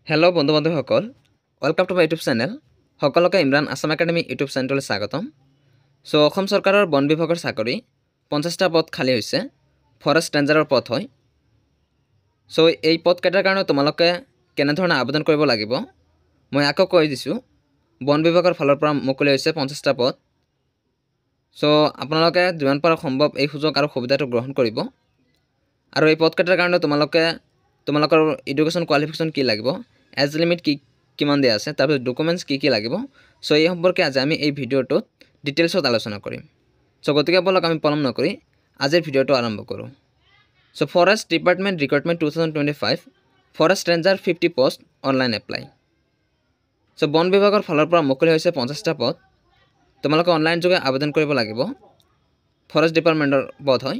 Hello' বন্ধু বান্ধৱীসকল, welcome to my YouTube channel. সকলোকে ইমৰান আছাম একাডেমি ইউটিউব চেনেললৈ স্বাগতম। অসম চৰকাৰৰ বন বিভাগৰ চাকৰি 50টা পদ খালী হৈছে, ফৰেষ্ট ৰেঞ্জাৰৰ পদ হয়। এই পদকেইটাৰ কাৰণে তোমালোকে কেনেধৰণে আবেদন কৰিব লাগিব মই আকৌ কৈ দিছোঁ। বন বিভাগৰ ফালৰ পৰা মুকলি হৈছে 50টা পদ। আপোনালোকে যিমান পাৰা সম্ভৱ এই সুযোগ আৰু সুবিধাটো গ্ৰহণ কৰিব। আৰু এই পদকেইটাৰ কাৰণে তোমালোকৰ এডুকেশ্যন কোৱালিফিকেশ্যন কি লাগিব, এজ লিমিট কিমান দিয়া আছে, তাৰপিছত ডকুমেণ্টছ কি লাগিব। এই সম্পৰ্কে আজি আমি এই ভিডিঅ'টোত ডিটেইলছত আলোচনা কৰিম। গতিকে বলক আমি পলম নকৰি আজিৰ ভিডিঅ'টো আৰম্ভ কৰোঁ। Forest department recruitment 2025 forest ranger 50 post online apply. বন বিভাগৰ ফালৰ পৰা মুকলি হৈছে 50টা পদ। তোমালোকে অনলাইন যোগে আবেদন কৰিব লাগিব। ফৰেষ্ট ডিপাৰ্টমেণ্টৰ পদ হয়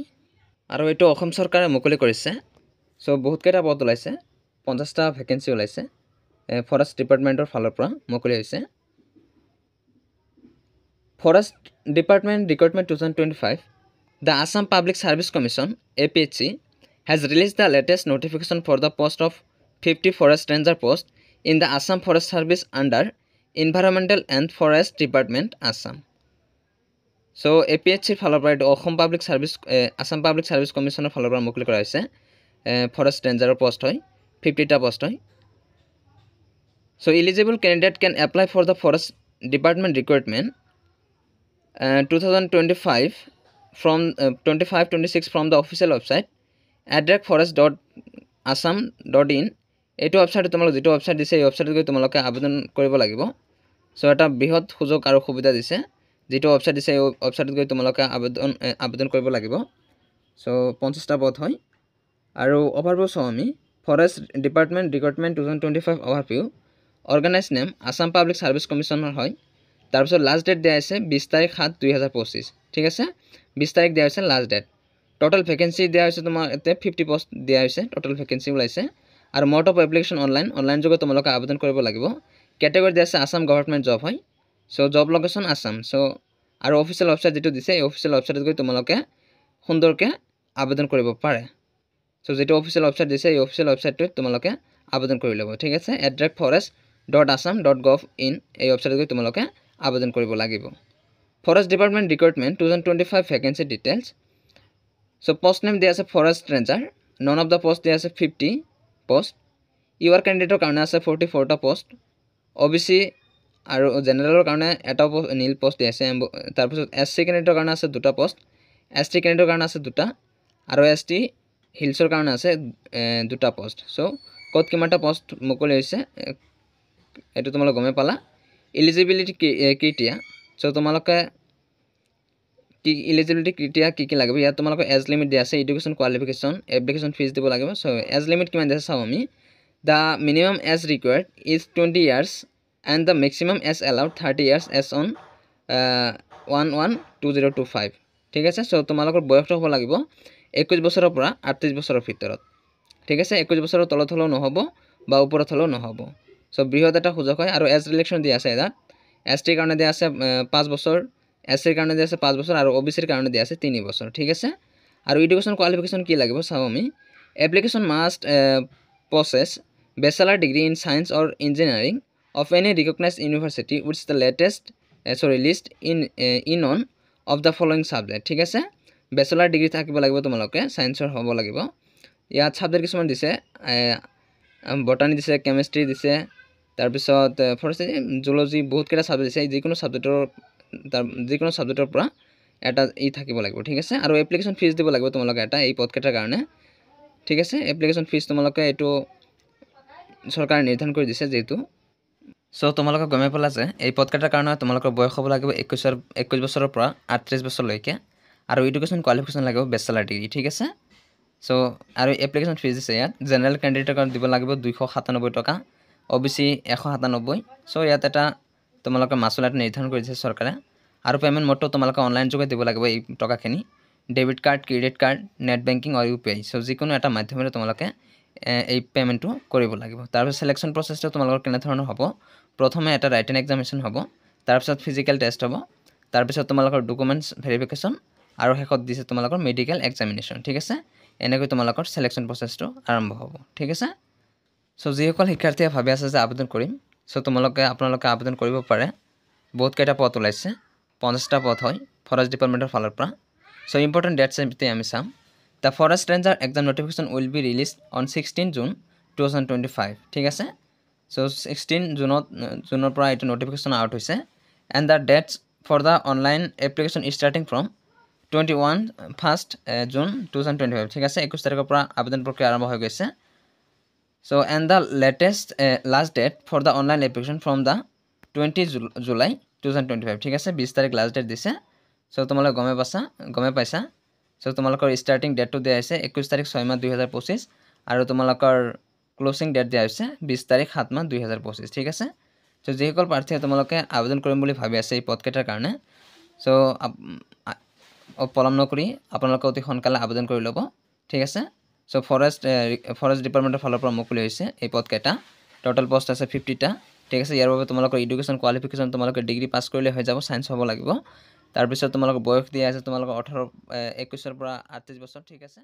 আৰু এইটো অসম চৰকাৰে মুকলি কৰিছে। বহুতকেইটা পদ ওলাইছে, 50টা ভেকেঞ্চি ওলাইছে। ফৰেষ্ট ডিপাৰ্টমেণ্টৰ ফালৰ পৰা মুকলি হৈছে। Forest department recruitment 2025 the Assam public service commission APSC has released the latest notification for the post of 50 forest ranger post in the Assam Forest Service under Environmental and Forest Department Assam. APSC ফালৰ পৰা Asom public service Assam public service কমিশ্যনৰ ফালৰ পৰা মুকলি কৰা হৈছে। Forest ৰেঞ্জাৰৰ post হয়, 50টা পোষ্ট হয়। Eligible candidate can apply for the Forest Department recruitment 2025 from 25-26 from the official website adrakforest.assam.in. এইটো ৱেবছাইটত তোমালোক যিটো ৱেবছাইট দিছে এই ৱেবছাইটত গৈ তোমালোকে আবেদন কৰিব লাগিব। এটা বৃহৎ সুযোগ আৰু সুবিধা দিছে। যিটো ৱেবছাইট দিছে এই ৱেবছাইটত গৈ তোমালোকে আবেদন কৰিব লাগিব। 50টা পদ হয়। আৰু অভাৰভিউ চাওঁ আমি। Forest department recruitment 2025 overview. Organise name Assam public service কমিশ্যনৰ হয়। তাৰপিছত লাষ্ট ডেট দিয়া হৈছে 20 তাৰিখ 7, 2025। ঠিক আছে, 20 তাৰিখ দিয়া হৈছে লাষ্ট ডেট। টোটেল ভেকেঞ্চি দিয়া হৈছে তোমাৰ এতিয়া 50 পোষ্ট দিয়া হৈছে, টোটেল ভেকেঞ্চি ওলাইছে। আৰু মোড অফ এপ্লিকেশ্যন অনলাইন যোগে তোমালোকে আবেদন কৰিব লাগিব। কেটেগৰী দিয়া আছে আছাম গভৰ্ণমেণ্ট জব হয়। Job location Assam. আৰু অফিচিয়েল ৱেবছাইট যিটো দিছে এই অফিচিয়েল ৱেবছাইটত গৈ তোমালোকে সুন্দৰকৈ আবেদন কৰিব পাৰে। যিটো অফিচিয়েল ৱেবছাইট দিছে এই অফিচিয়েল ৱেবছাইটটোত তোমালোকে আবেদন কৰি ল'ব। ঠিক আছে, adrakforest.assam.gov.in এই ৱেবছাইটত গৈ তোমালোকে আবেদন কৰিব লাগিব। Forest department recruitment 2025 vacancy details. Post name দিয়া আছে forest ranger. None of the post দিয়া আছে 50 পোষ্ট। ইউআৰ কেণ্ডিডেটৰ কাৰণে আছে 44টা পোষ্ট। OBC আৰু জেনেৰেলৰ কাৰণে এটা নীল পোষ্ট দিয়া আছে। তাৰপিছত SC কেণ্ডিডেটৰ কাৰণে আছে 2টা পোষ্ট। ST কেণ্ডিডেটৰ কাৰণে আছে 2টা আৰু ST হিলছৰ কাৰণে আছে 2টা পোষ্ট। ক'ত কিমানটা পোষ্ট মুকলি হৈছে এইটো তোমালোকে গমে পালা। Eligibility criteria. তোমালোকে এলিজিবিলিটি ক্ৰাইটেৰিয়া কি লাগিব। ইয়াত তোমালোকে এজ লিমিট দিয়া আছে, এডুকেশ্যন কোৱালিফিকেশ্যন, এপ্লিকেশ্যন ফিজ দিব লাগিব। এজ লিমিট কিমান দিয়া আছে চাওঁ আমি। The minimum age required is 20 years and the maximum as allowed 30 years as on 1/1/2025। ঠিক আছে, তোমালোকৰ বয়সটো হ'ব লাগিব 21 বছৰৰ পৰা 38 বছৰৰ ভিতৰত। ঠিক আছে, 21 বছৰৰ তলত হ'লেও নহ'ব বা ওপৰত হ'লেও নহ'ব। বৃহৎ এটা সুযোগ হয়। আৰু এজ ৰিলেক্সন দিয়া আছে ইয়াত। STৰ কাৰণে দিয়া আছে 5 বছৰ, SCৰ কাৰণে দিয়া আছে 5 বছৰ আৰু OBCৰ কাৰণে দিয়া আছে 3 বছৰ। ঠিক আছে, আৰু এডুকেশ্যন কোৱালিফিকেশ্যন কি লাগিব চাওঁ আমি। Application must possess bachelor degree in science or engineering of any recognised university with the list in on of the following subject. ঠিক আছে, বেচেলাৰ ডিগ্ৰী থাকিব লাগিব তোমালোকে, ছায়েন্সৰ হ'ব লাগিব। ইয়াত ছাবজেক্ট কিছুমান দিছে, বটানী দিছে, কেমেষ্ট্ৰি দিছে, তাৰপিছত ফৰেষ্ট্ৰি, জুলজি, বহুতকেইটা ছাবজেক্ট দিছে। যিকোনো ছাবজেক্টৰ পৰা এটা থাকিব লাগিব। ঠিক আছে, আৰু এপ্লিকেশ্যন ফিজ দিব লাগিব তোমালোকে এটা এই পদকেইটাৰ কাৰণে। ঠিক আছে, এপ্লিকেশ্যন ফিজ তোমালোকে এইটো চৰকাৰে নিৰ্ধাৰণ কৰি দিছে যিহেতু। তোমালোকে গমে পালা যে এই পদকেইটাৰ কাৰণে তোমালোকৰ বয়স হ'ব লাগিব 21 বছৰৰ পৰা 38 বছৰলৈকে। আৰু এডুকেশ্যন কোৱালিফিকেশ্যন লাগিব বেচেলাৰ ডিগ্ৰী। ঠিক আছে, আৰু এপ্লিকেশ্যন ফিজ দিছে ইয়াত। জেনেৰেল কেণ্ডিডেটৰ কাৰণে দিব লাগিব 297 টকা, OBC 197। ইয়াত এটা তোমালোকে মাচুল এটা নিৰ্ধাৰণ কৰি দিছে চৰকাৰে। আৰু পে'মেণ্ট মোডটো তোমালোকে অনলাইন যোগে দিব লাগিব এই টকাখিনি। Debit card, credit card, net banking আৰু UPI। যিকোনো এটা মাধ্যমেৰে তোমালোকে এই পে'মেণ্টটো কৰিব লাগিব। তাৰপিছত চিলেকশ্যন প্ৰচেছটো তোমালোকৰ কেনেধৰণৰ হ'ব। প্ৰথমে এটা ৰাইটেন এক্সামিনেশ্যন হ'ব, তাৰপিছত ফিজিকেল টেষ্ট হ'ব, তাৰপিছত তোমালোকৰ ডকুমেণ্টছ ভেৰিফিকেশ্যন আৰু শেষত দিছে তোমালোকৰ মেডিকেল এক্সামিনেশ্যন। ঠিক আছে, এনেকৈ তোমালোকৰ চিলেকশ্যন প্ৰচেছটো আৰম্ভ হ'ব। ঠিক আছে, চ' যিসকল শিক্ষাৰ্থীয়ে ভাবি আছে যে আবেদন কৰিম, চ' আপোনালোকে আবেদন কৰিব পাৰে। বহুতকেইটা পদ ওলাইছে, 50টা পদ হয় ফৰেষ্ট ডিপাৰ্টমেণ্টৰ ফালৰ পৰা। চ' ইম্পৰ্টেণ্ট ডেটছ আমি চাম। The forest ranger exam notification will be release on 16 June 2025, ঠিক আছে। চ' 16 জুনৰ পৰা এইটো নটিফিকেশ্যন আউট হৈছে। And the dates for the online application starting from 1st June 2025, ঠিক আছে। 21 তাৰিখৰ পৰা আবেদন প্ৰক্ৰিয়া আৰম্ভ হৈ গৈছে। So' end the last date for the online application from the 20 July 2025, ঠিক আছে। 20 তাৰিখ লাষ্ট ডেট দিছে। চ' তোমালোকে গমে পাইছা। চ' তোমালোকৰ ষ্টাৰ্টিং ডেটটো দিয়া হৈছে 21 তাৰিখ 6 মাহ 2025, আৰু তোমালোকৰ ক্ল'জিং ডেট দিয়া হৈছে 20 তাৰিখ 7 মাহ 2025, ঠিক আছে। চ' যিসকল প্ৰাৰ্থীয়ে তোমালোকে আবেদন কৰিম বুলি ভাবি আছে এই পদকেইটাৰ কাৰণে, চ' পলম নকৰি আপোনালোকে অতি সোনকালে আবেদন কৰি ল'ব, ঠিক আছে। চ' ফৰেষ্ট ডিপাৰ্টমেণ্টৰ ফালৰ পৰা মুকলি হৈছে এই পদকেইটা। টোটেল পষ্ট আছে 50টা, ঠিক আছে। ইয়াৰ বাবে তোমালোকৰ এডুকেশ্যন কোৱালিফিকেশ্যন তোমালোকে ডিগ্ৰী পাছ কৰিলে হৈ যাব, ছায়েন্স হ'ব লাগিব। তাৰপিছত তোমালোকৰ বয়স দিয়া আছে তোমালোকৰ 21 পৰা 38 বছৰ, ঠিক আছে।